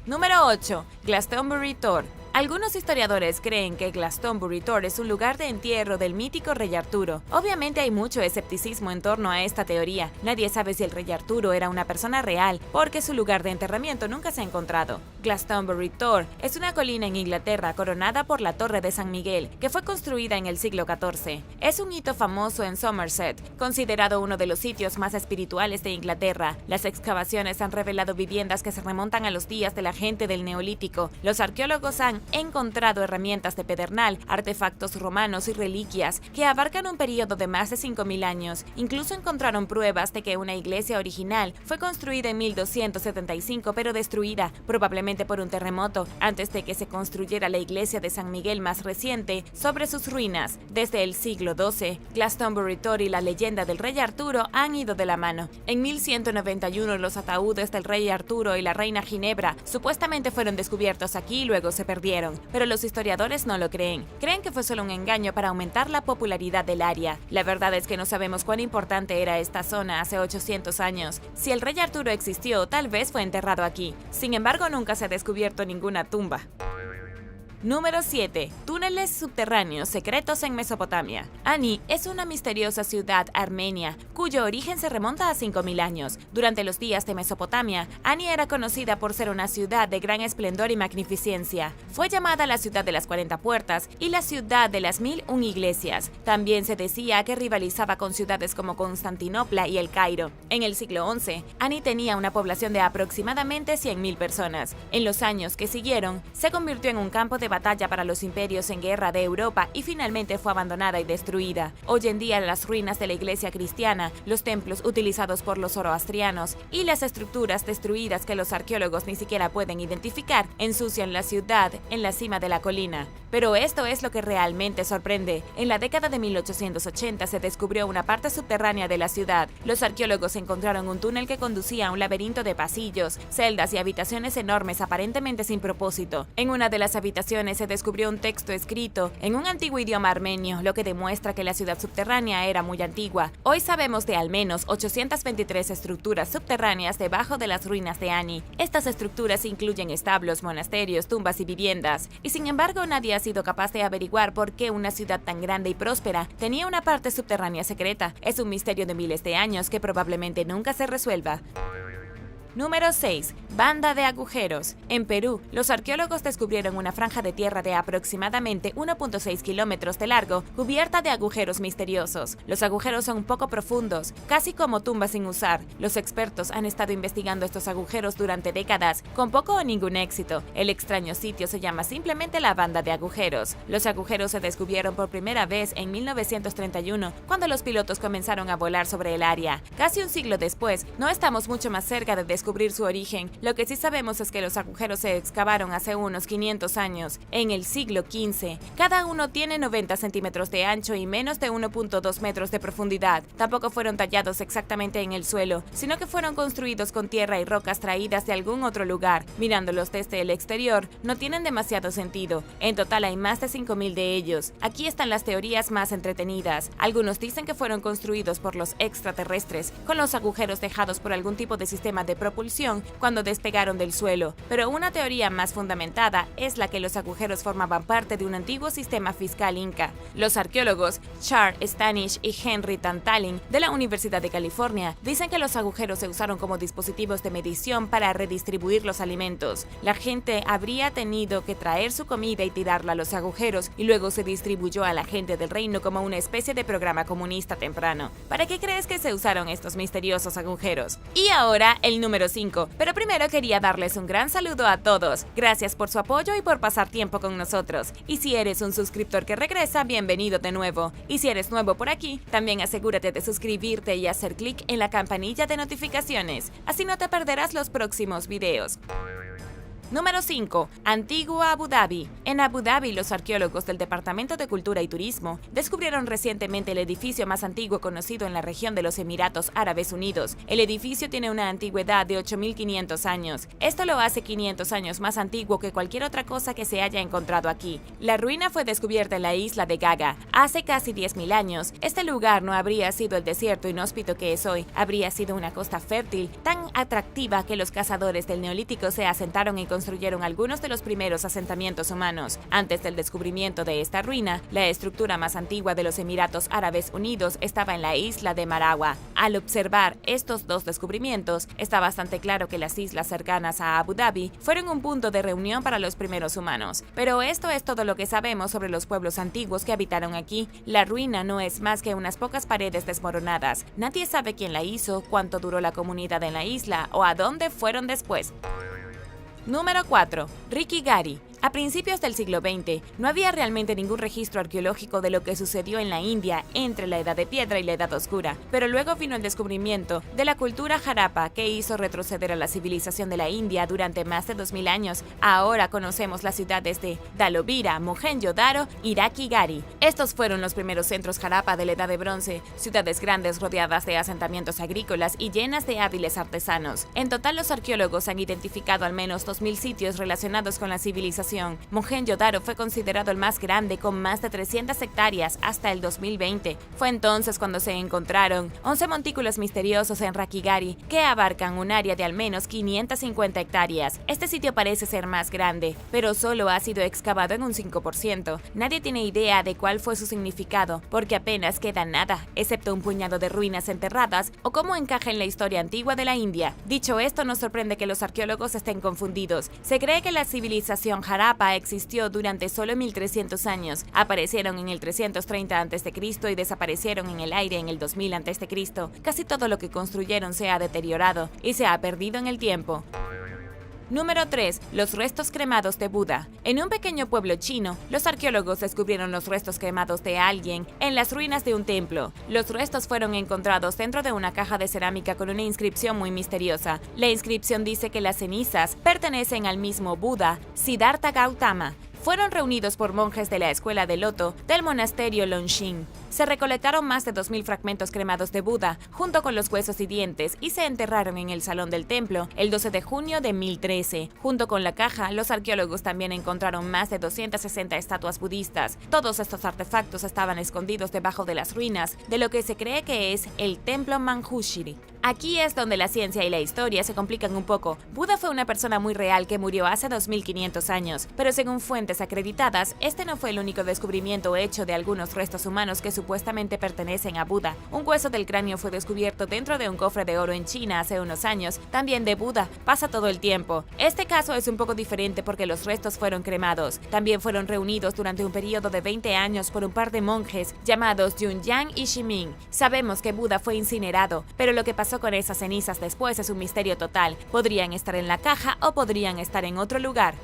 Número 8. Glastonbury Tor. Algunos historiadores creen que Glastonbury Tor es un lugar de entierro del mítico rey Arturo. Obviamente hay mucho escepticismo en torno a esta teoría. Nadie sabe si el rey Arturo era una persona real, porque su lugar de enterramiento nunca se ha encontrado. Glastonbury Tor es una colina en Inglaterra coronada por la Torre de San Miguel, que fue construida en el siglo XIV. Es un hito famoso en Somerset, considerado uno de los sitios más espirituales de Inglaterra. Las excavaciones han revelado viviendas que se remontan a los días de la gente del Neolítico. Los arqueólogos han encontrado herramientas de pedernal, artefactos romanos y reliquias que abarcan un periodo de más de 5.000 años. Incluso encontraron pruebas de que una iglesia original fue construida en 1275 pero destruida, probablemente por un terremoto, antes de que se construyera la iglesia de San Miguel más reciente sobre sus ruinas. Desde el siglo XII, Glastonbury Tor y la leyenda del rey Arturo han ido de la mano. En 1191 los ataúdes del rey Arturo y la reina Ginebra supuestamente fueron descubiertos aquí y luego se perdieron, pero los historiadores no lo creen. Creen que fue solo un engaño para aumentar la popularidad del área. La verdad es que no sabemos cuán importante era esta zona hace 800 años. Si el rey Arturo existió, tal vez fue enterrado aquí. Sin embargo, nunca se ha descubierto ninguna tumba. Número 7. Túneles subterráneos secretos en Mesopotamia. Ani es una misteriosa ciudad armenia, cuyo origen se remonta a 5.000 años. Durante los días de Mesopotamia, Ani era conocida por ser una ciudad de gran esplendor y magnificencia. Fue llamada la ciudad de las 40 puertas y la ciudad de las 1001 iglesias. También se decía que rivalizaba con ciudades como Constantinopla y El Cairo. En el siglo XI, Ani tenía una población de aproximadamente 100.000 personas. En los años que siguieron, se convirtió en un campo de batalla para los imperios en guerra de Europa y finalmente fue abandonada y destruida. Hoy en día las ruinas de la iglesia cristiana, los templos utilizados por los zoroastrianos y las estructuras destruidas que los arqueólogos ni siquiera pueden identificar ensucian la ciudad en la cima de la colina. Pero esto es lo que realmente sorprende. En la década de 1880 se descubrió una parte subterránea de la ciudad. Los arqueólogos encontraron un túnel que conducía a un laberinto de pasillos, celdas y habitaciones enormes aparentemente sin propósito. En una de las habitaciones se descubrió un texto escrito en un antiguo idioma armenio, lo que demuestra que la ciudad subterránea era muy antigua. Hoy sabemos de al menos 823 estructuras subterráneas debajo de las ruinas de Ani. Estas estructuras incluyen establos, monasterios, tumbas y viviendas, y sin embargo nadie ha sido capaz de averiguar por qué una ciudad tan grande y próspera tenía una parte subterránea secreta. Es un misterio de miles de años que probablemente nunca se resuelva. Número 6. Banda de agujeros. En Perú, los arqueólogos descubrieron una franja de tierra de aproximadamente 1.6 kilómetros de largo, cubierta de agujeros misteriosos. Los agujeros son poco profundos, casi como tumbas sin usar. Los expertos han estado investigando estos agujeros durante décadas, con poco o ningún éxito. El extraño sitio se llama simplemente la Banda de Agujeros. Los agujeros se descubrieron por primera vez en 1931, cuando los pilotos comenzaron a volar sobre el área. Casi un siglo después, no estamos mucho más cerca de descubrir su origen. Lo que sí sabemos es que los agujeros se excavaron hace unos 500 años, en el siglo XV. Cada uno tiene 90 centímetros de ancho y menos de 1.2 metros de profundidad. Tampoco fueron tallados exactamente en el suelo, sino que fueron construidos con tierra y rocas traídas de algún otro lugar. Mirándolos desde el exterior, no tienen demasiado sentido. En total hay más de 5.000 de ellos. Aquí están las teorías más entretenidas. Algunos dicen que fueron construidos por los extraterrestres, con los agujeros dejados por algún tipo de sistema de propulsión cuando despegaron del suelo, pero una teoría más fundamentada es la que los agujeros formaban parte de un antiguo sistema fiscal inca. Los arqueólogos Charles Stanish y Henry Tantalin de la Universidad de California dicen que los agujeros se usaron como dispositivos de medición para redistribuir los alimentos. La gente habría tenido que traer su comida y tirarla a los agujeros y luego se distribuyó a la gente del reino como una especie de programa comunista temprano. ¿Para qué crees que se usaron estos misteriosos agujeros? Y ahora el número 5, pero primero quería darles un gran saludo a todos. Gracias por su apoyo y por pasar tiempo con nosotros. Y si eres un suscriptor que regresa, bienvenido de nuevo. Y si eres nuevo por aquí, también asegúrate de suscribirte y hacer clic en la campanilla de notificaciones. Así no te perderás los próximos videos. Número 5. Antigua Abu Dhabi. En Abu Dhabi, los arqueólogos del Departamento de Cultura y Turismo descubrieron recientemente el edificio más antiguo conocido en la región de los Emiratos Árabes Unidos. El edificio tiene una antigüedad de 8.500 años. Esto lo hace 500 años más antiguo que cualquier otra cosa que se haya encontrado aquí. La ruina fue descubierta en la isla de Gaga hace casi 10.000 años. Este lugar no habría sido el desierto inhóspito que es hoy. Habría sido una costa fértil, tan atractiva que los cazadores del Neolítico se asentaron y construyeron construyeron algunos de los primeros asentamientos humanos. Antes del descubrimiento de esta ruina, la estructura más antigua de los Emiratos Árabes Unidos estaba en la isla de Marawa. Al observar estos dos descubrimientos, está bastante claro que las islas cercanas a Abu Dhabi fueron un punto de reunión para los primeros humanos. Pero esto es todo lo que sabemos sobre los pueblos antiguos que habitaron aquí. La ruina no es más que unas pocas paredes desmoronadas. Nadie sabe quién la hizo, cuánto duró la comunidad en la isla o a dónde fueron después. Número 4. Rikigari. A principios del siglo XX, no había realmente ningún registro arqueológico de lo que sucedió en la India entre la Edad de Piedra y la Edad Oscura, pero luego vino el descubrimiento de la cultura Harappa que hizo retroceder a la civilización de la India durante más de 2000 años. Ahora conocemos las ciudades de Dhalavira, Mohenjo-Daro y Rakhigarhi. Estos fueron los primeros centros Harappa de la Edad de Bronce, ciudades grandes rodeadas de asentamientos agrícolas y llenas de hábiles artesanos. En total, los arqueólogos han identificado al menos 2000 sitios relacionados con la civilización. Mohenjo-Daro fue considerado el más grande con más de 300 hectáreas hasta el 2020. Fue entonces cuando se encontraron 11 montículos misteriosos en Rakhigarhi que abarcan un área de al menos 550 hectáreas. Este sitio parece ser más grande, pero solo ha sido excavado en un 5%. Nadie tiene idea de cuál fue su significado, porque apenas queda nada, excepto un puñado de ruinas enterradas o cómo encaja en la historia antigua de la India. Dicho esto, nos sorprende que los arqueólogos estén confundidos. Se cree que la civilización Harappa existió durante solo 1300 años. Aparecieron en el 330 a.C. y desaparecieron en el aire en el 2000 a.C. Casi todo lo que construyeron se ha deteriorado y se ha perdido en el tiempo. Número 3. Los restos cremados de Buda. En un pequeño pueblo chino, los arqueólogos descubrieron los restos cremados de alguien en las ruinas de un templo. Los restos fueron encontrados dentro de una caja de cerámica con una inscripción muy misteriosa. La inscripción dice que las cenizas pertenecen al mismo Buda, Siddhartha Gautama. Fueron reunidos por monjes de la escuela de Loto del monasterio Longxing. Se recolectaron más de 2000 fragmentos cremados de Buda, junto con los huesos y dientes, y se enterraron en el salón del templo el 12 de junio de 1013. Junto con la caja, los arqueólogos también encontraron más de 260 estatuas budistas. Todos estos artefactos estaban escondidos debajo de las ruinas de lo que se cree que es el templo Manjushri. Aquí es donde la ciencia y la historia se complican un poco. Buda fue una persona muy real que murió hace 2500 años, pero según fuentes acreditadas, este no fue el único descubrimiento hecho de algunos restos humanos que supuestamente pertenecen a Buda. Un hueso del cráneo fue descubierto dentro de un cofre de oro en China hace unos años, también de Buda. Pasa todo el tiempo. Este caso es un poco diferente porque los restos fueron cremados. También fueron reunidos durante un periodo de 20 años por un par de monjes llamados Yunyang y Shiming. Sabemos que Buda fue incinerado, pero lo que pasó con esas cenizas después es un misterio total. Podrían estar en la caja o podrían estar en otro lugar.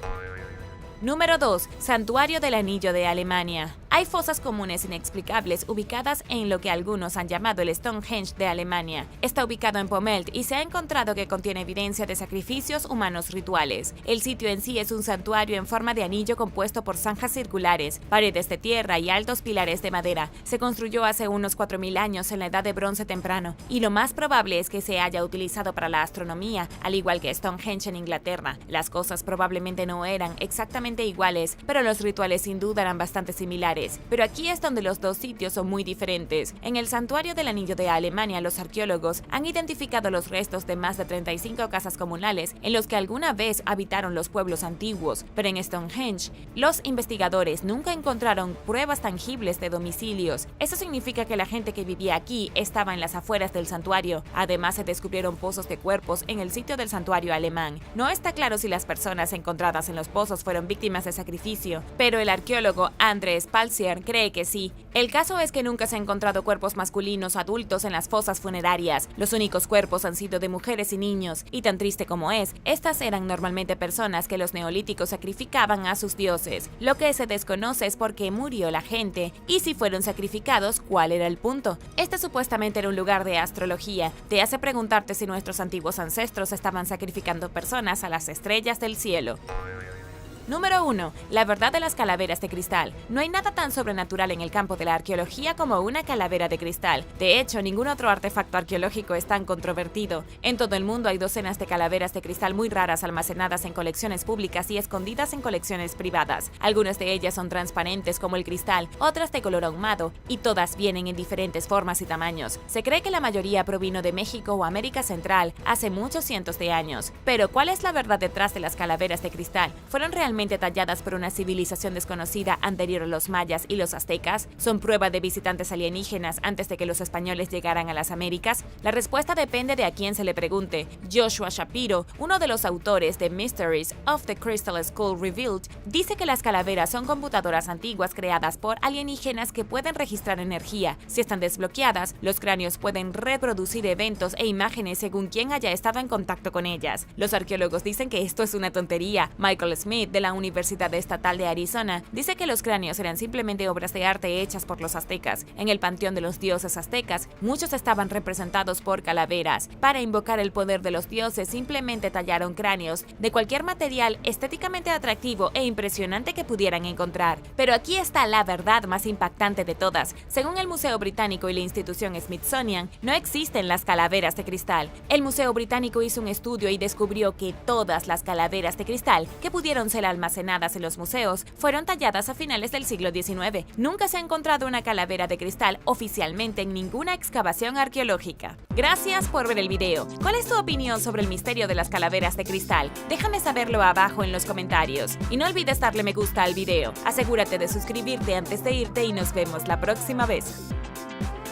Número 2. Santuario del Anillo de Alemania. Hay fosas comunes inexplicables ubicadas en lo que algunos han llamado el Stonehenge de Alemania. Está ubicado en Pommelt y se ha encontrado que contiene evidencia de sacrificios humanos rituales. El sitio en sí es un santuario en forma de anillo compuesto por zanjas circulares, paredes de tierra y altos pilares de madera. Se construyó hace unos 4000 años en la Edad de Bronce temprano, y lo más probable es que se haya utilizado para la astronomía, al igual que Stonehenge en Inglaterra. Las cosas probablemente no eran exactamente iguales, pero los rituales sin duda eran bastante similares. Pero aquí es donde los dos sitios son muy diferentes. En el Santuario del Anillo de Alemania, los arqueólogos han identificado los restos de más de 35 casas comunales en los que alguna vez habitaron los pueblos antiguos, pero en Stonehenge, los investigadores nunca encontraron pruebas tangibles de domicilios. Eso significa que la gente que vivía aquí estaba en las afueras del santuario. Además, se descubrieron pozos de cuerpos en el sitio del santuario alemán. No está claro si las personas encontradas en los pozos fueron víctimas de sacrificio, pero el arqueólogo Andrés Palsier cree que sí. El caso es que nunca se han encontrado cuerpos masculinos adultos en las fosas funerarias. Los únicos cuerpos han sido de mujeres y niños, y tan triste como es, estas eran normalmente personas que los neolíticos sacrificaban a sus dioses. Lo que se desconoce es por qué murió la gente, y si fueron sacrificados, ¿cuál era el punto? Este supuestamente era un lugar de astrología. Te hace preguntarte si nuestros antiguos ancestros estaban sacrificando personas a las estrellas del cielo. Número 1. La verdad de las calaveras de cristal. No hay nada tan sobrenatural en el campo de la arqueología como una calavera de cristal. De hecho, ningún otro artefacto arqueológico es tan controvertido. En todo el mundo hay docenas de calaveras de cristal muy raras almacenadas en colecciones públicas y escondidas en colecciones privadas. Algunas de ellas son transparentes como el cristal, otras de color ahumado, y todas vienen en diferentes formas y tamaños. Se cree que la mayoría provino de México o América Central hace muchos cientos de años. Pero, ¿cuál es la verdad detrás de las calaveras de cristal? ¿Fueron realmente talladas por una civilización desconocida anterior a los mayas y los aztecas? ¿Son prueba de visitantes alienígenas antes de que los españoles llegaran a las Américas? La respuesta depende de a quién se le pregunte. Joshua Shapiro, uno de los autores de Mysteries of the Crystal Skull Revealed, dice que las calaveras son computadoras antiguas creadas por alienígenas que pueden registrar energía. Si están desbloqueadas, los cráneos pueden reproducir eventos e imágenes según quien haya estado en contacto con ellas. Los arqueólogos dicen que esto es una tontería. Michael Smith, de la Universidad Estatal de Arizona, dice que los cráneos eran simplemente obras de arte hechas por los aztecas. En el panteón de los dioses aztecas, muchos estaban representados por calaveras. Para invocar el poder de los dioses, simplemente tallaron cráneos de cualquier material estéticamente atractivo e impresionante que pudieran encontrar. Pero aquí está la verdad más impactante de todas. Según el Museo Británico y la institución Smithsonian, no existen las calaveras de cristal. El Museo Británico hizo un estudio y descubrió que todas las calaveras de cristal que pudieron ser almacenadas en los museos fueron talladas a finales del siglo XIX. Nunca se ha encontrado una calavera de cristal oficialmente en ninguna excavación arqueológica. Gracias por ver el video. ¿Cuál es tu opinión sobre el misterio de las calaveras de cristal? Déjame saberlo abajo en los comentarios. Y no olvides darle me gusta al video. Asegúrate de suscribirte antes de irte y nos vemos la próxima vez.